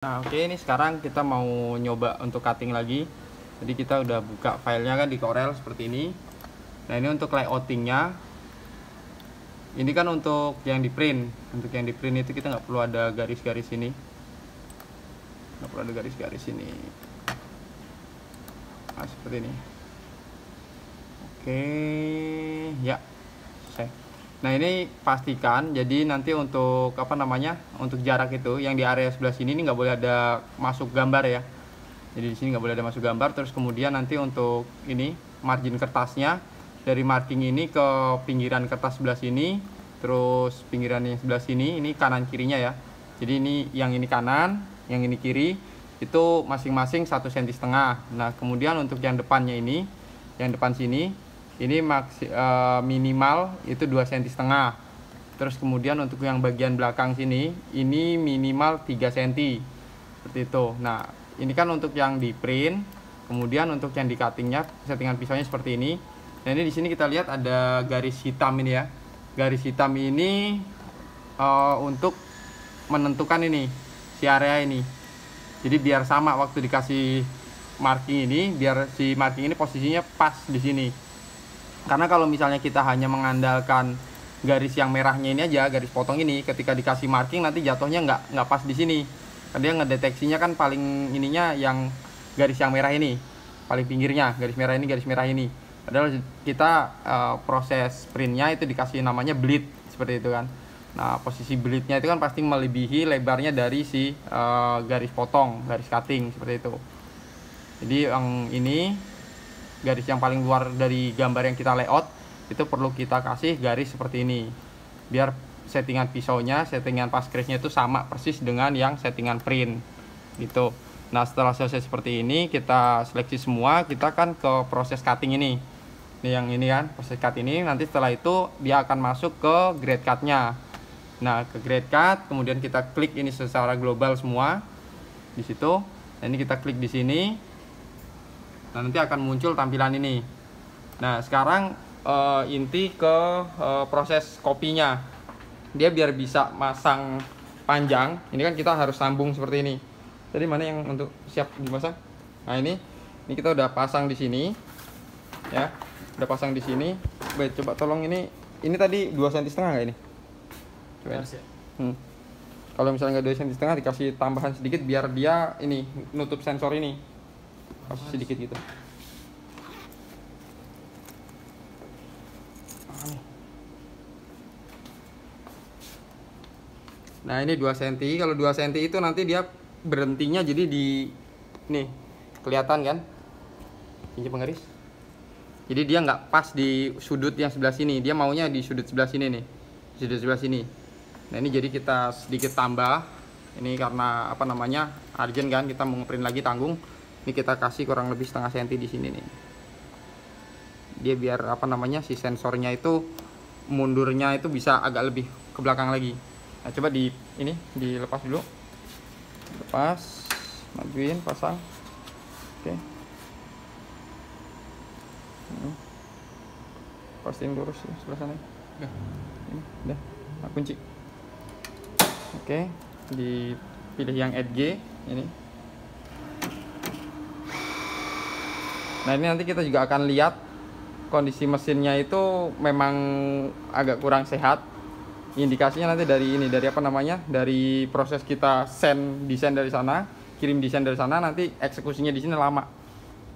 Nah oke, ini sekarang kita mau nyoba untuk cutting lagi. Jadi kita udah buka filenya kan di Corel seperti ini. Nah ini untuk layoutingnya. Ini kan untuk yang di print. Untuk yang di print itu kita nggak perlu ada garis-garis ini. Nggak perlu ada garis-garis ini. Nah seperti ini. Oke, ya selesai. Nah ini pastikan, jadi nanti untuk apa namanya, untuk jarak itu yang di area sebelah sini ini nggak boleh ada masuk gambar ya. Jadi di sini nggak boleh ada masuk gambar. Terus kemudian nanti untuk ini margin kertasnya dari marking ini ke pinggiran kertas sebelah sini, terus pinggiran yang sebelah sini ini kanan kirinya ya. Jadi ini yang ini kanan, yang ini kiri itu masing-masing 1,5 cm. Nah kemudian untuk yang depannya ini, yang depan sini ini minimal itu 2,5 cm. Terus kemudian untuk yang bagian belakang sini ini minimal 3 cm seperti itu. Nah ini kan untuk yang di print. Kemudian untuk yang di cuttingnya, settingan pisaunya seperti ini. Nah ini di sini kita lihat ada garis hitam ini ya. Garis hitam ini untuk menentukan ini si area ini. Jadi biar sama waktu dikasih marking ini, biar si marking ini posisinya pas di sini. Karena kalau misalnya kita hanya mengandalkan garis yang merahnya ini aja, garis potong ini, ketika dikasih marking nanti jatuhnya nggak pas di sini. Karena dia ngedeteksinya kan paling ininya yang garis yang merah ini, paling pinggirnya garis merah ini, garis merah ini. Padahal kita proses printnya itu dikasih namanya bleed seperti itu kan. Nah posisi bleednya itu kan pasti melebihi lebarnya dari si garis potong, garis cutting seperti itu. Jadi yang ini garis yang paling luar dari gambar yang kita layout itu perlu kita kasih garis seperti ini biar settingan pisaunya, settingan paskerisnya itu sama persis dengan yang settingan print gitu. Nah setelah selesai seperti ini kita seleksi semua, kita kan ke proses cutting ini. Yang ini kan proses cut ini, nanti setelah itu dia akan masuk ke grade cutnya. Nah ke grade cut kemudian kita klik ini secara global semua di situ. Nah ini kita klik di sini. Nah nanti akan muncul tampilan ini. Nah sekarang inti ke proses kopinya. Dia biar bisa masang panjang, ini kan kita harus sambung seperti ini. Jadi mana yang untuk siap dipasang? Nah ini kita udah pasang di sini, ya, udah pasang di sini. Baik, coba tolong ini tadi 2,5 cm nggak ini? Coba. Kalau misalnya nggak 2,5 cm dikasih tambahan sedikit biar dia ini nutup sensor ini. Sedikit gitu. Nah ini 2 cm. Kalau 2 cm itu nanti dia berhentinya jadi di nih kelihatan kan pinggir penggaris. Jadi dia nggak pas di sudut yang sebelah sini, dia maunya di sudut sebelah sini nih, sudut sebelah sini. Nah ini jadi kita sedikit tambah ini karena apa namanya urgent kan, kita mau ngeprint lagi tanggung. Ini kita kasih kurang lebih 0,5 cm di sini nih. Dia biar apa namanya si sensornya itu mundurnya itu bisa agak lebih ke belakang lagi. Nah, coba ini dilepas dulu. Lepas, majuin, pasang. Oke. Pastiin lurus ya sebelah sana. Ini udah, nah, kunci. Oke, dipilih yang edge ini. Nah ini nanti kita juga akan lihat kondisi mesinnya itu memang agak kurang sehat. Indikasinya nanti dari ini, dari apa namanya, dari proses kita send desain dari sana, kirim desain dari sana, nanti eksekusinya di sini lama.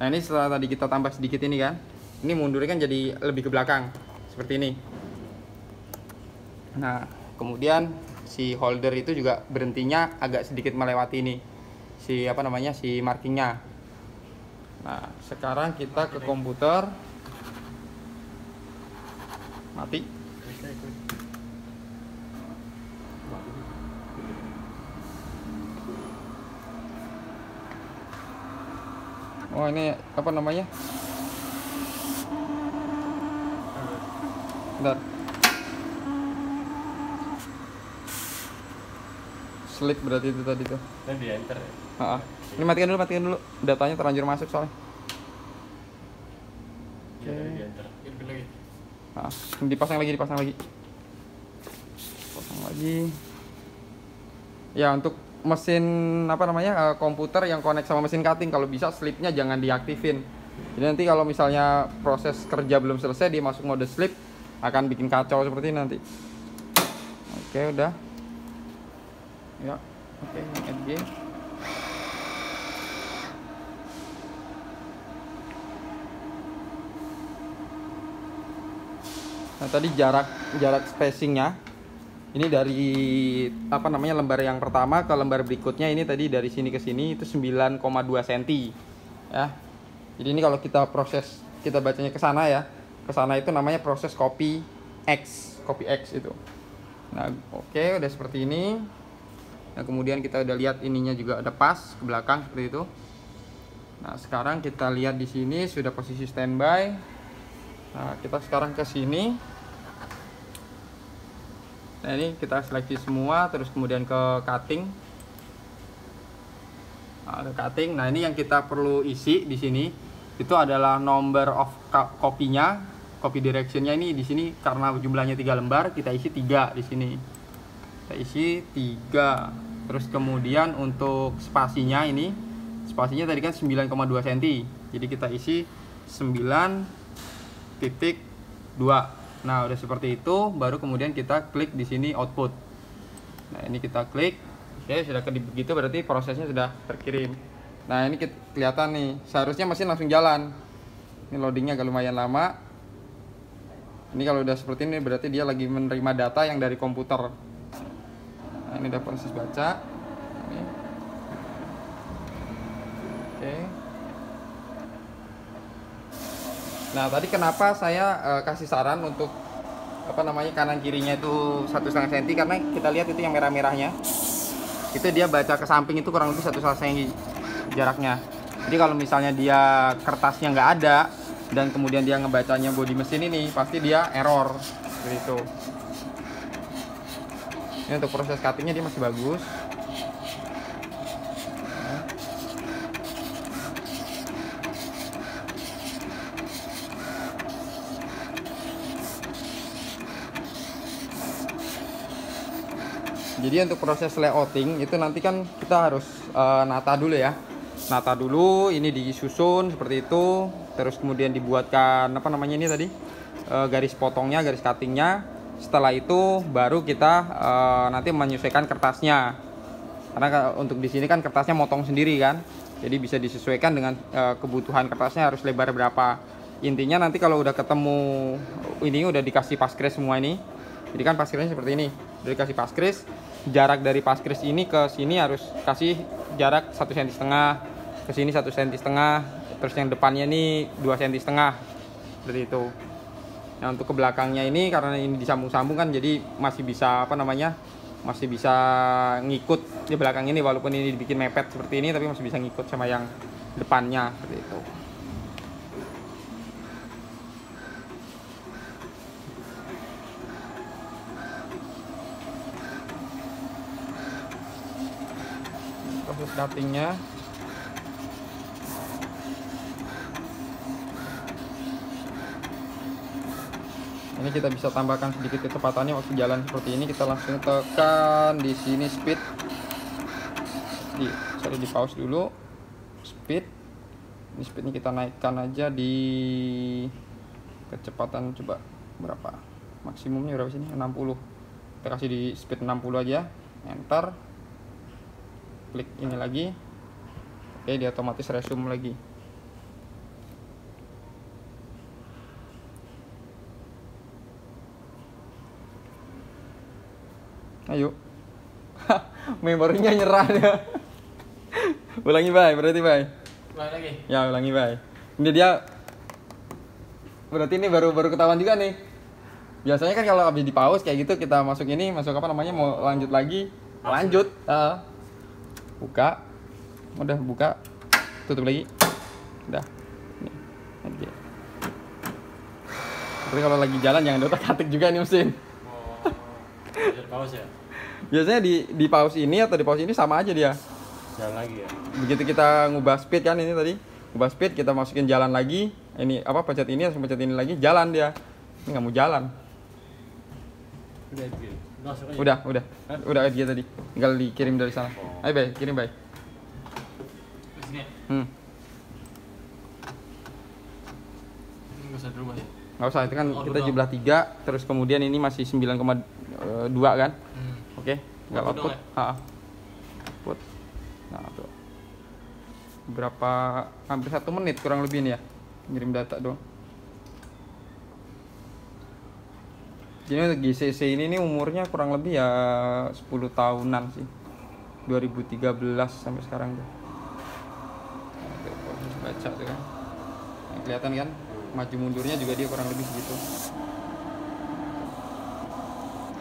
Nah ini setelah tadi kita tambah sedikit ini kan, ini mundurnya kan jadi lebih ke belakang seperti ini. Nah kemudian si holder itu juga berhentinya agak sedikit melewati ini, si apa namanya, si markingnya. Nah sekarang kita ke komputer, mati. Oh ini apa namanya? Bentar. Slip berarti itu tadi tuh. Dan di enter ya? Ini matikan dulu. Datanya terlanjur masuk soalnya. Iya, di enter. Lagi. Dipasang lagi. Pasang lagi. Ya untuk mesin apa namanya komputer yang connect sama mesin cutting, kalau bisa sleepnya jangan diaktifin. Jadi nanti kalau misalnya proses kerja belum selesai dia masuk mode sleep akan bikin kacau seperti ini nanti. Oke, udah. Ya, oke, NG. Nah, tadi jarak spacingnya ini dari apa namanya lembar yang pertama ke lembar berikutnya, ini tadi dari sini ke sini itu 9,2 cm ya. Jadi ini kalau kita proses, kita bacanya ke sana ya, ke sana itu namanya proses copy X itu. Nah, oke, udah seperti ini. Nah, kemudian kita udah lihat ininya juga ada pas ke belakang seperti itu. Nah, sekarang kita lihat di sini sudah posisi standby. Nah, kita sekarang ke sini. Nah, ini kita seleksi semua, terus kemudian ke cutting. Nah, ada cutting. Nah, ini yang kita perlu isi di sini itu adalah number of copy-nya, copy direction-nya ini di sini karena jumlahnya 3 lembar, kita isi 3 di sini. Kita isi 3. Terus kemudian untuk spasinya ini, spasinya tadi kan 9,2 cm. Jadi kita isi 9.2. Nah, udah seperti itu, baru kemudian kita klik di sini output. Nah, ini kita klik. Oke, sudah begitu berarti prosesnya sudah terkirim. Nah, ini kelihatan nih, seharusnya mesin langsung jalan. Ini loadingnya agak lumayan lama. Ini kalau udah seperti ini berarti dia lagi menerima data yang dari komputer. Nah, ini udah proses baca. Ini. Oke. Nah, tadi kenapa saya kasih saran untuk apa namanya kanan kirinya itu 1,5 cm, karena kita lihat itu yang merah-merahnya itu dia baca ke samping itu kurang lebih 1,5 cm jaraknya. Jadi kalau misalnya dia kertasnya nggak ada dan kemudian dia ngebacanya bodi mesin ini, pasti dia error seperti itu. Ini untuk proses cuttingnya dia masih bagus. Jadi untuk proses layouting itu nanti kan kita harus nata dulu ya. Nata dulu, ini disusun seperti itu. Terus kemudian dibuatkan apa namanya ini tadi garis potongnya, garis cuttingnya. Setelah itu baru kita nanti menyesuaikan kertasnya. Karena untuk di sini kan kertasnya motong sendiri kan. Jadi bisa disesuaikan dengan kebutuhan kertasnya harus lebar berapa. Intinya nanti kalau udah ketemu ini udah dikasih paskris semua ini. Jadi kan paskrisnya seperti ini. Udah dikasih paskris. Jarak dari paskris ini ke sini harus kasih jarak 1,5 cm, ke sini 1,5 cm, terus yang depannya ini 2,5 cm seperti itu. Nah, untuk ke belakangnya ini karena ini disambung-sambung kan, jadi masih bisa apa namanya, masih bisa ngikut di belakang ini, walaupun ini dibikin mepet seperti ini tapi masih bisa ngikut sama yang depannya seperti itu. Proses cuttingnya ini kita bisa tambahkan sedikit kecepatannya waktu jalan seperti ini. Kita langsung tekan di sini speed, sorry, di pause dulu speed. Ini speednya kita naikkan aja di kecepatan, coba berapa maksimumnya, berapa sini, 60. Kita kasih di speed 60 aja, enter, klik ini lagi. Oke, dia otomatis resume lagi. Ayo. Memorinya nyerah ya. Ulangi, Bay, berarti, Bay. Ulangi lagi. Ya, ulangi, Bay. Ini dia. Berarti ini baru ketahuan juga nih. Biasanya kan kalau habis di pause kayak gitu kita masuk ini, masuk apa namanya, mau lanjut lagi, lanjut. Buka. Udah buka. Tutup lagi. Udah. Nih. Oke. Tapi kalau lagi jalan jangan otak-atik juga nih mesin. Biar pause ya. Biasanya di pause ini atau di pause ini sama aja dia. Jalan lagi ya. Begitu kita ngubah speed kan, ini tadi ngubah speed, kita masukin jalan lagi. Ini apa, pencet ini, langsung pencet ini lagi, jalan dia. Ini nggak mau jalan. Udah gitu. Langsung aja. Udah. Hah? Udah dia tadi. Tinggal dikirim dari sana. Oh. Ayo, Bay, kirim, Bay. Di sini. Hmm. Ini nggak usah di rumah ya. Nggak usah, itu kan Oh, kita udah. jumlah 3, terus kemudian ini masih 9,2 kan? Oke, nggak Oh, output. udah, Output. Nah, tuh. Berapa, hampir 1 menit kurang lebih nih ya, ngirim data doang. Jadi untuk GCC ini nih umurnya kurang lebih ya 10 tahunan sih. 2013 sampai sekarang tuh. Nah, tuh, proses baca tuh kan. Nah, kelihatan kan? Maju mundurnya juga dia kurang lebih segitu.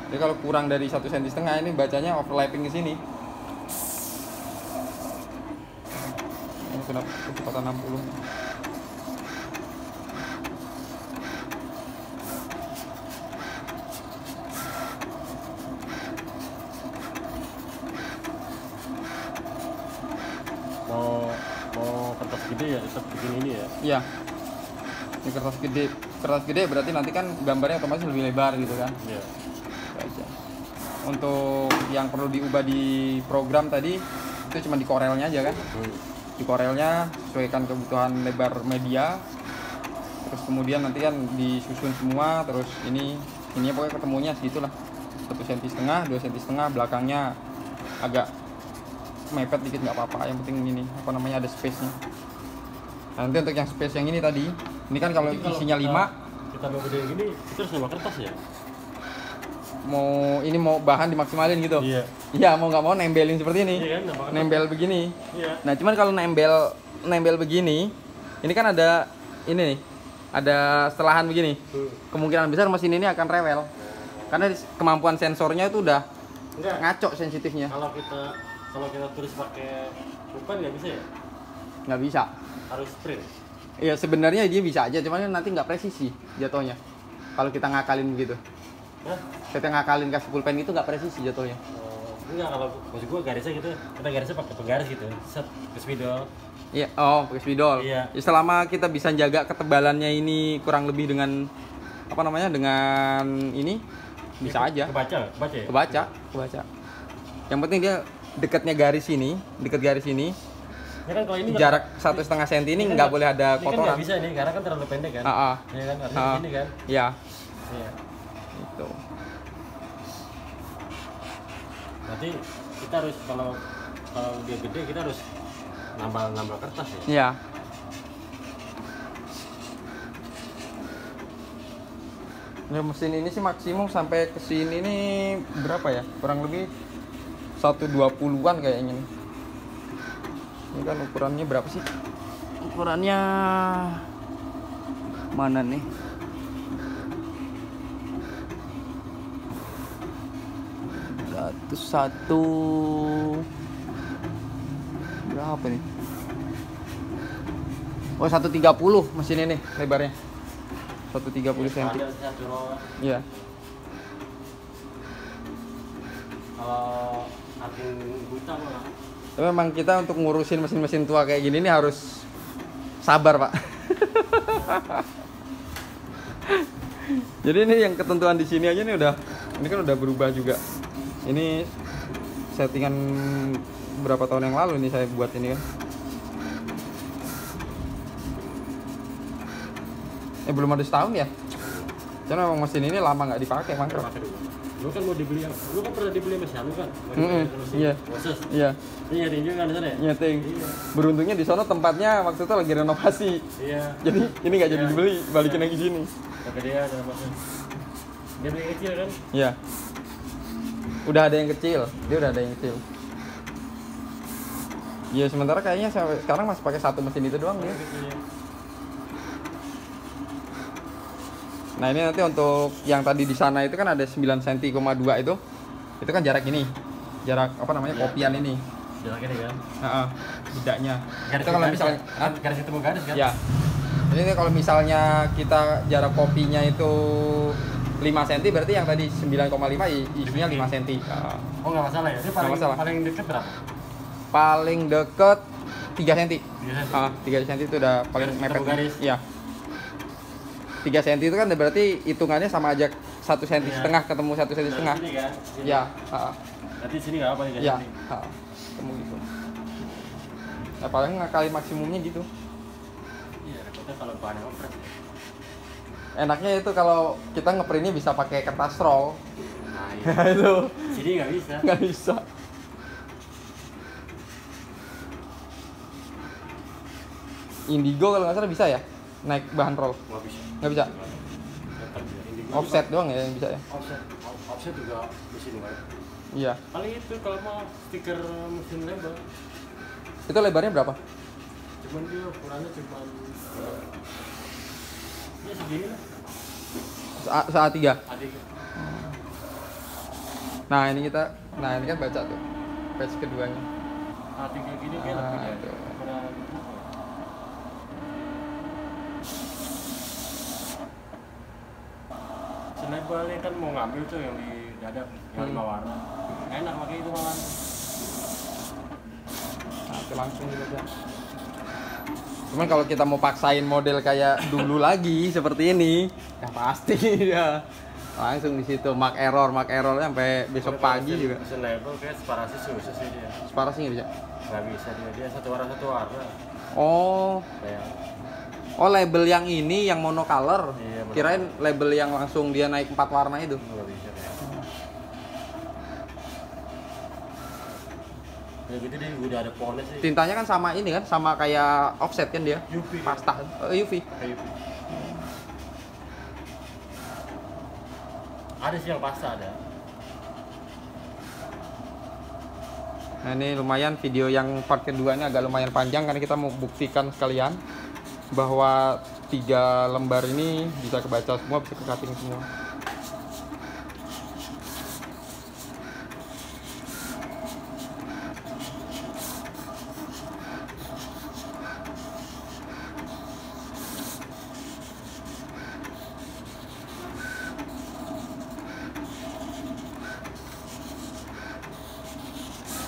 Jadi kalau kurang dari 1,5 cm ini bacanya overlapping ke sini. Ini sudah kecepatan 60. Mau kertas gede ya tetap begini ini ya. Iya. Ini kertas gede. Kertas gede berarti nanti kan gambarnya otomatis lebih lebar gitu kan. Iya. Itu aja. Untuk yang perlu diubah di program tadi itu cuma di Corelnya aja kan. Di Corelnya sesuaikan kebutuhan lebar media. Terus kemudian nanti kan disusun semua, terus ini pokoknya ketemunya segitulah. 1,5 cm, 2,5 cm, belakangnya agak mepet dikit nggak apa-apa, yang penting ini apa namanya ada space-nya. Nah, nanti untuk yang space yang ini tadi, ini kan kalau Jadi isinya 5, kita mau gede gini, kita harus nambah kertas ya. mau bahan dimaksimalin gitu. Iya. Iya, mau nggak mau nembelin seperti ini. Iya kan, nambah kertas. Nembel begini. Iya. Nah, cuman kalau nembel begini, ini kan ada ini nih, ada setelahan begini. Kemungkinan besar mesin ini akan rewel. Karena kemampuan sensornya itu udah Enggak. ngaco sensitifnya. Kalau kita tulis pakai pulpen nggak bisa ya? Nggak bisa. Harus print. Iya, sebenarnya dia bisa aja, cuman nanti nggak presisi jatuhnya. Kalau kita ngakalin begitu. Hah? Kita ngakalin kasih pulpen itu nggak presisi jatuhnya. Enggak, kalau maksud gua garisnya gitu, kita garisnya pakai penggaris gitu. Set ke spidol. Iya, pakai spidol. Iya. Ya, selama kita bisa jaga ketebalannya ini kurang lebih dengan apa namanya? Dengan ini bisa aja. Kebaca ya? Kebaca. Yang penting dia dekatnya garis ini, dekat garis ini, Ya kan kalau ini jarak 1,5 cm ini nggak boleh ada ini kan kotoran. nggak bisa nih, karena kan terlalu pendek kan. Ah. Iya kan, harusnya di sini kan. Iya, Iya. itu. Nanti kita harus kalau dia gede kita harus nambah kertas ya. Iya. Ya, mesin ini sih maksimum sampai ke sini nih berapa ya? Kurang lebih 120-an kayaknya nih. Ini kan ukurannya berapa sih? Ukurannya mana nih? Satu berapa nih? Oh, 130 mesin ini lebarnya. 130 cm. Ada satu row. Iya. Kalau ating buta mah Tapi memang kita untuk ngurusin mesin-mesin tua kayak gini nih harus sabar, Pak. Jadi ini yang ketentuan di sini aja nih ini kan udah berubah juga. Ini settingan berapa tahun yang lalu nih saya buat ini kan. Belum ada setahun ya. Karena memang mesin ini lama nggak dipakai, mangkrak. pakai dulu. Lu kan mau dibeli, lu kan pernah dibeli sama Syanu kan? Iya. Khusus. Iya, Ini nyari juga kan di sana ya? nyeting. Iya. Beruntungnya di sana tempatnya waktu itu lagi renovasi. Iya. Jadi ini nggak jadi Iya. dibeli, balikin lagi sini. Tapi dia ada masuk. Dia beli kecil kan? Iya. Udah ada yang kecil, dia udah ada yang kecil. Ya sementara kayaknya sampai sekarang masih pakai satu mesin itu doang dia. Kecilnya. Nah ini nanti untuk yang tadi di sana itu kan ada 9 cm,2 itu kan jarak ini, jarak apa namanya Iya. kopian ini. Jaraknya nih kan? Bedanya. Garis Itu kalau garis misalnya, kan? Garis ketemu garis kan? ya. Jadi ini kalau misalnya kita jarak kopinya itu 5 cm berarti yang tadi 9,5 isunya 5 cm. Oh nggak masalah ya? Ini paling, masalah. paling deket berapa? Paling deket 3 cm. 3 cm. 3 cm itu udah paling Garis mepet. ketemu garis. Iya. 3 cm itu kan berarti hitungannya sama aja 1,5 cm ketemu 1,5 cm. Sini kan? Sini. Ya, Berarti sini nggak apa nih? ya, Sini. ketemu gitu. Nah, paling kali maksimumnya gitu. Iya, repotnya kalau bahannya ngepres. Enaknya itu kalau kita ngeprintnya bisa pakai kertas roll. Nah, iya. Itu Sini nggak bisa. nggak bisa. Indigo kalau nggak salah bisa ya naik bahan roll. Nggak bisa. Nggak bisa. Tetap ya. Indigo Offset juga. doang ya yang bisa ya. Offset juga di sini kan. Iya. Paling itu kalau mau stiker mesin label. Itu lebarnya berapa? Cuman dia ukurannya cuman ya segini lah. Saat 3. Adik. Nah ini kan baca tuh page keduanya. Adik kayak gini kayak lebih ya. Tuh. Ukuran. Senebelnya kan mau ngambil tuh yang di dada yang 5 warna. Enak pakai itu malah. Nah, itu langsung gitu ya. Cuman kalau kita mau paksain model kayak dulu lagi seperti ini, ya pasti ya langsung di situ mark error sampai besok pagi juga. Mesin label kayak separasis susah sih dia. Separah sih nggak bisa. Nggak bisa dia satu warna. Oh, Kayak label yang ini yang monocolor. Iya, monocolor. Kirain label yang langsung dia naik 4 warna itu. nggak bisa kayak. Ya gitu dia udah ada poles sih. Tintanya kan sama ini kan, sama kayak offset kan dia. UV. Pasta, UV. Kayak UV. Ada sih yang pasta ada. Nah ini lumayan video yang part kedua ini agak lumayan panjang karena kita mau buktikan sekalian bahwa 3 lembar ini bisa kebaca semua, bisa ke cutting semua.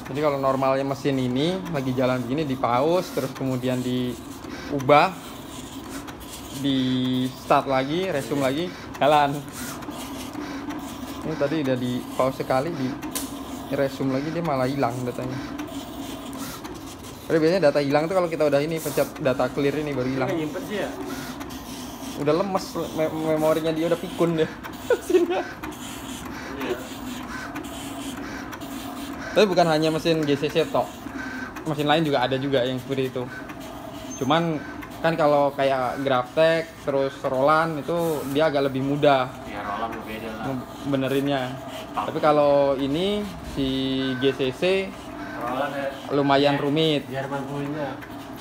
Jadi kalau normalnya mesin ini lagi jalan begini dipaus, terus kemudian diubah, di start lagi, resume lagi, jalan. Ini tadi udah di pause sekali, di resume lagi dia malah hilang datanya. Tapi biasanya data hilang tuh kalau kita udah ini pencet data clear ini baru hilang. Nggak nyimpen sih ya. Udah lemes memorinya dia udah pikun deh. Tapi bukan hanya mesin GCC tok, mesin lain juga ada juga yang seperti itu. Cuman kan kalau kayak Graphtec terus Roland itu dia agak lebih mudah Ya Roland beda lah. benerinnya. Tapi kalau ini si GCC Roland ya. lumayan rumit. Jerman punya.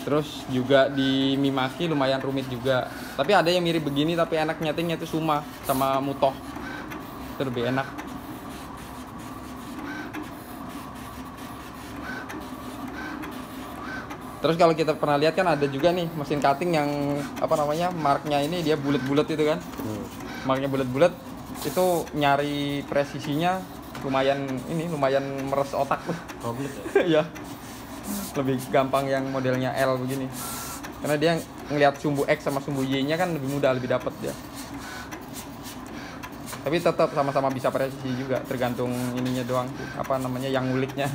Terus juga di Mimaki lumayan rumit juga. Tapi ada yang mirip begini tapi enak nyetingnya itu Suma sama Mutoh. Itu lebih enak. Terus kalau kita pernah lihat kan ada juga nih mesin cutting yang apa namanya marknya ini dia bulat-bulat itu kan. Marknya bulat-bulat itu nyari presisinya lumayan meres otak tuh. Komplit Ya. ya. Lebih gampang yang modelnya L begini. Karena dia ngelihat sumbu X sama sumbu Y-nya kan lebih mudah, lebih dapet dia. Tapi tetap sama-sama bisa presisi juga, tergantung ininya doang sih, apa namanya yang nguliknya.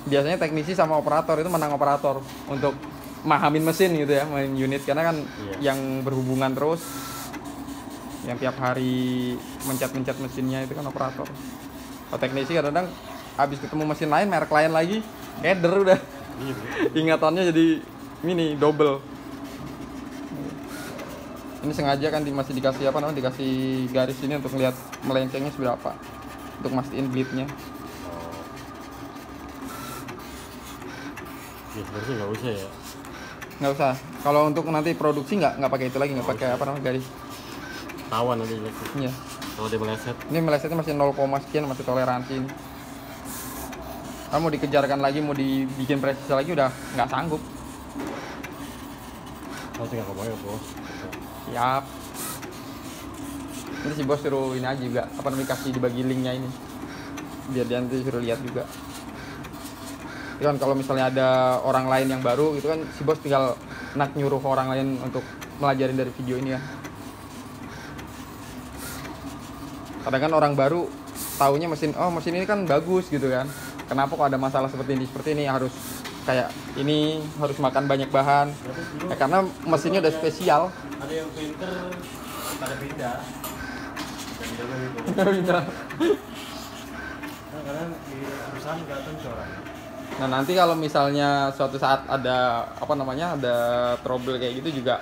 Biasanya teknisi sama operator itu menang operator untuk mahamin mesin gitu ya, main unit, karena kan yang berhubungan terus yang tiap hari mencet mesinnya itu kan operator. Kalau teknisi kadang-kadang habis ketemu mesin lain, merek lain lagi, keder udah. Ingatannya jadi mini double. Ini sengaja kan masih dikasih apa namanya, dikasih garis ini untuk lihat melencengnya seberapa, untuk mastiin bleednya. Ya sebenarnya nggak usah ya. Nggak usah. Kalau untuk nanti produksi nggak pakai itu lagi, nggak pakai apa namanya garis. Tawan nanti jelek. Iya. Kalau dia meleset. Ini melesetnya masih 0, sekian, masih toleransi ini. Kamu mau dikejarkan lagi, mau dibikin presisi lagi udah nggak sanggup. Kalau tinggal ngomong ya bos. Siap. Ini si bos suruh ini aja juga, apa namanya, kasih dibagi linknya ini, biar dia nanti suruh lihat juga. Itu kan kalau misalnya ada orang lain yang baru gitu kan, si bos tinggal nyuruh orang lain untuk melajarin dari video ini kan. Kadang kan orang baru taunya mesin ini kan bagus gitu kan. Kenapa kok ada masalah seperti ini harus kayak ini, harus makan banyak bahan. Ya, karena mesinnya udah spesial. Ada yang pinter pada pindah. Pindah. Nah, karena di perusahaan nggak tentu orang. Nah nanti kalau misalnya suatu saat ada ada trouble kayak gitu juga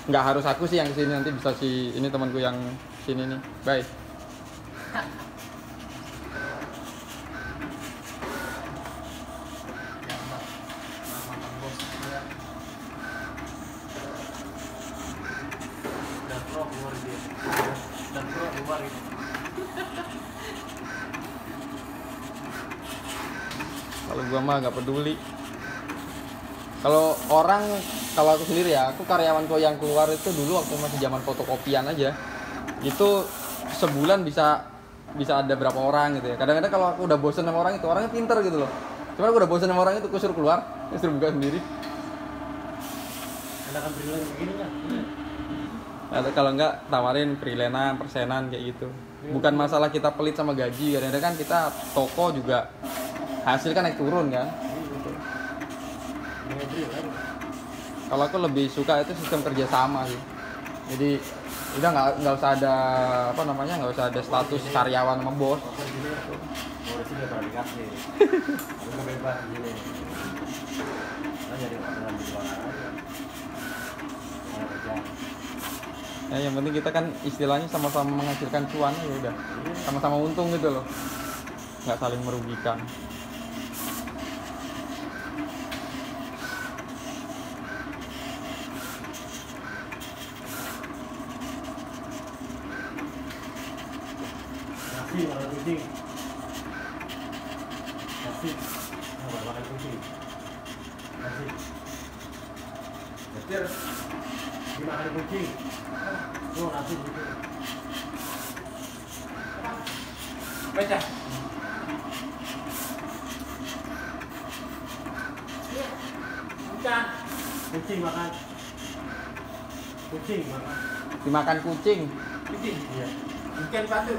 nggak harus aku sih yang kesini, nanti bisa si ini temanku yang sini nih. Bye. Kalau gua mah nggak peduli. Kalau aku sendiri ya, aku karyawanku yang keluar itu dulu waktu masih zaman fotokopian aja, itu sebulan bisa ada berapa orang gitu ya. Kadang-kadang kalau aku udah bosen sama orang itu, orangnya pinter gitu loh. Cuma aku udah bosen sama orang itu, aku suruh keluar, suruh buka sendiri. Enakan freelance begini kan? Atau kalau enggak tawarin freelance persenan kayak gitu. Bukan masalah kita pelit sama gaji, kadang-kadang kan kita toko juga hasil kan naik turun kan. Kalau aku lebih suka itu sistem kerja sama sih. Jadi udah nggak usah ada nggak usah ada status karyawan sama bos. Mau sih dia pernah dikasih. Aku bebas gini. Nah, jadi orang di luar aja. Mau kerja. Ya, yang penting kita kan istilahnya sama-sama menghasilkan cuan, ya udah. Sama-sama untung gitu loh. Nggak saling merugikan. Nasi makan kucing. Nasi. Makan kucing. Nasi. Betul. Dimakan kucing. Oh, nasi kucing. Baca. Bukan. Kucing makan. Kucing makan. Dimakan kucing. Kucing. Iya. Ikan batu.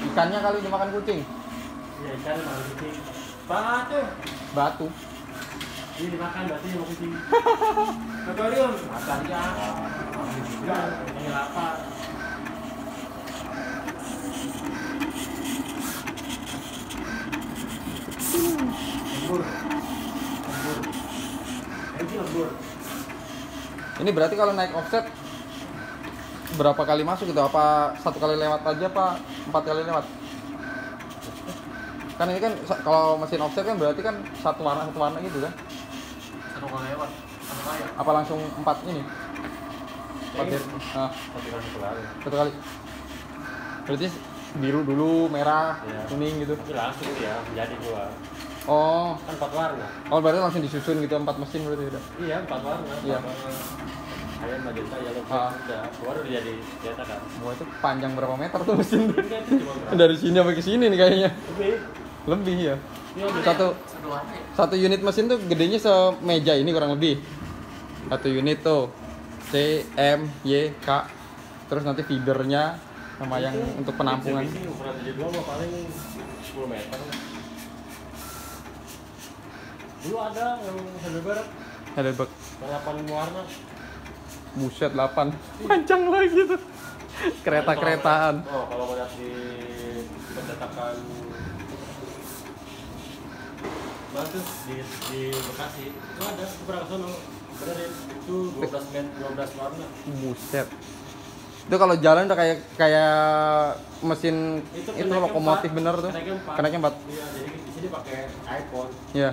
Ikannya kali dimakan kucing. Iya, ikan makan kucing. Batu. Batu. Ini dimakan batu sama kucing. Akuarium. Makan ya. Enggak, ini lapar. Lembur. Lembur. Ini lembur. Ini berarti kalau naik offset berapa kali masuk gitu? Apa satu kali lewat aja apa 4 kali lewat? Kan ini kan kalau mesin offset kan berarti kan satu warna gitu kan? Satu kali lewat. Satu kali. Apa langsung 4 ini? 4 Ini. ah, Satu kali. satu kali. Berarti biru dulu, merah, Iya. kuning gitu. Tapi langsung ya menjadi dua. Oh, Kan 4 warna. berarti langsung disusun gitu 4 mesin berarti udah. Iya, 4 warna. Iya. 4 warna. Ayam magenta, yellow, Ah. udah. Keluar udah jadi kan. Wah, itu panjang berapa meter tuh mesin? Enggak, itu cuma berapa? Dari sini sampai ke sini nih kayaknya. Lebih. Lebih ya. Iya, lebih. Satu unit mesin tuh gedenya semeja ini kurang lebih. Satu unit tuh C, M, Y, K. Terus nanti feedernya sama yang untuk penampungan. Ini ukuran 72 mah paling 10 meter. Dulu ada yang Heidelberg, Heidelberg. yang 8 warna. Buset 8. Panjang lagi tuh. Kereta-keretaan. Oh, kalau mau lihat di percetakan mana tuh di Bekasi itu ada beberapa sono benerin itu 12 warna. Buset. Itu kalau jalan udah kayak mesin itu kenaiknya lokomotif 4. bener tuh. Kenaiknya 4. Iya, jadi di sini pakai iPhone Iya.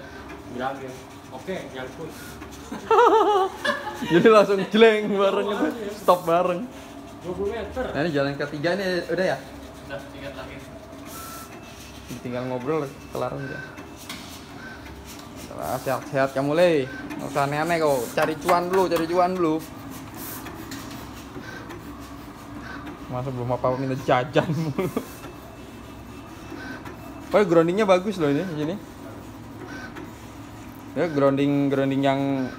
bilangin oke nyangkut. Jadi langsung jeleng bareng itu. Stop bareng. 20 meter. Nah, ini jalan ketiga ini udah ya? Udah tinggal lagi. Tinggal ngobrol kelar aja. Sehat-sehat kamu Le. Nggak usah aneh-aneh kok. Cari cuan dulu. Masa belum apa-apa minta jajan mulu. Oh, groundingnya bagus loh ini di sini. Ya, grounding yang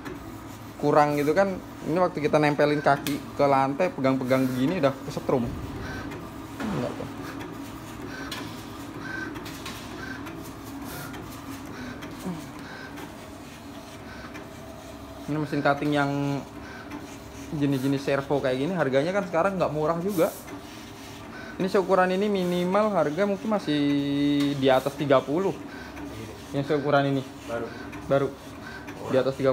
kurang gitu kan Ini waktu kita nempelin kaki ke lantai, pegang-pegang begini udah kesetrum. Enggak tuh. Ini mesin cutting yang jenis-jenis servo kayak gini harganya kan sekarang nggak murah juga. Ini seukuran ini minimal harga mungkin masih di atas 30. Yang seukuran ini baru di atas 30.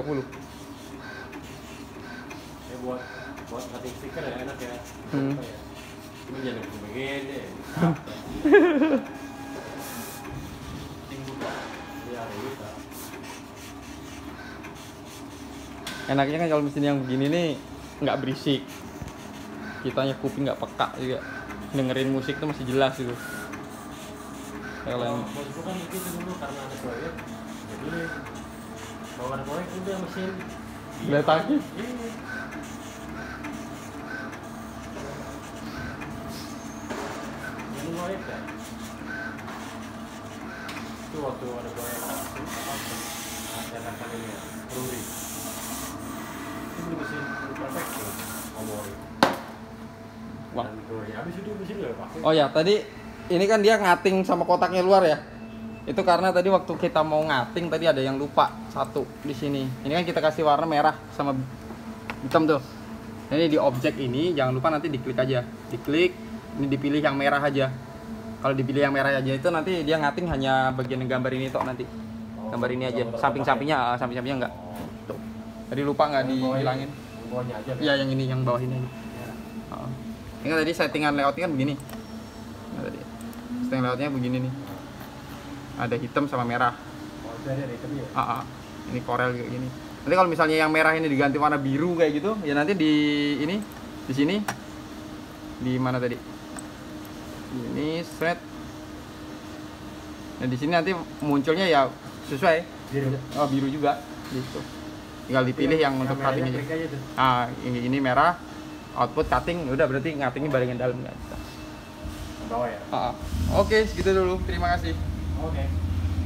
Ya buat cutting stiker ya enak ya. Apa ya? Cuma jangan begini. Tinggu ya kita. Enaknya kan kalau mesin yang begini nih nggak berisik, kitanya kuping nggak peka juga, dengerin musik tuh masih jelas gitu. Kalau yang Bosku kan gitu dulu karena ada proyek, jadi kalau ada proyek udah mesin letaknya iya. Jadi proyek kan itu waktu ada proyek cetakan ini ya Ruri itu mesin perfect tuh ngomongin Wah. dan Ruri habis itu mesin udah pakai. Oh ya, tadi ini kan dia ngating sama kotaknya luar ya. Itu karena tadi waktu kita mau ngating tadi ada yang lupa satu di sini. Ini kan kita kasih warna merah sama hitam tuh. Ini di objek ini jangan lupa nanti diklik aja. Diklik, ini dipilih yang merah aja. Kalau dipilih yang merah aja itu nanti dia ngating hanya bagian gambar ini tok nanti. Gambar ini aja. Samping-sampingnya, samping-sampingnya enggak. Tuh. Tadi lupa nggak dihilangin. Bawahnya aja Iya, yang ini yang bawah ini. Oh. Ini kan tadi settingan layoutnya kan begini. Nah, tadi settingan layoutnya begini nih. Ada hitam sama merah. oh dari ada hitamnya ya? Ini Corel kayak gini. Nanti kalau misalnya yang merah ini diganti warna biru kayak gitu, ya nanti di ini, di sini, di mana tadi? Ini set. Nah di sini nanti munculnya ya sesuai. Biru. Oh biru juga, gitu. Tinggal dipilih yang untuk cutting aja. Ah ini merah, output cutting, udah berarti ngatingnya bagian dalam nggak bisa. Bawah ya? Oke, segitu dulu. Terima kasih. Oke.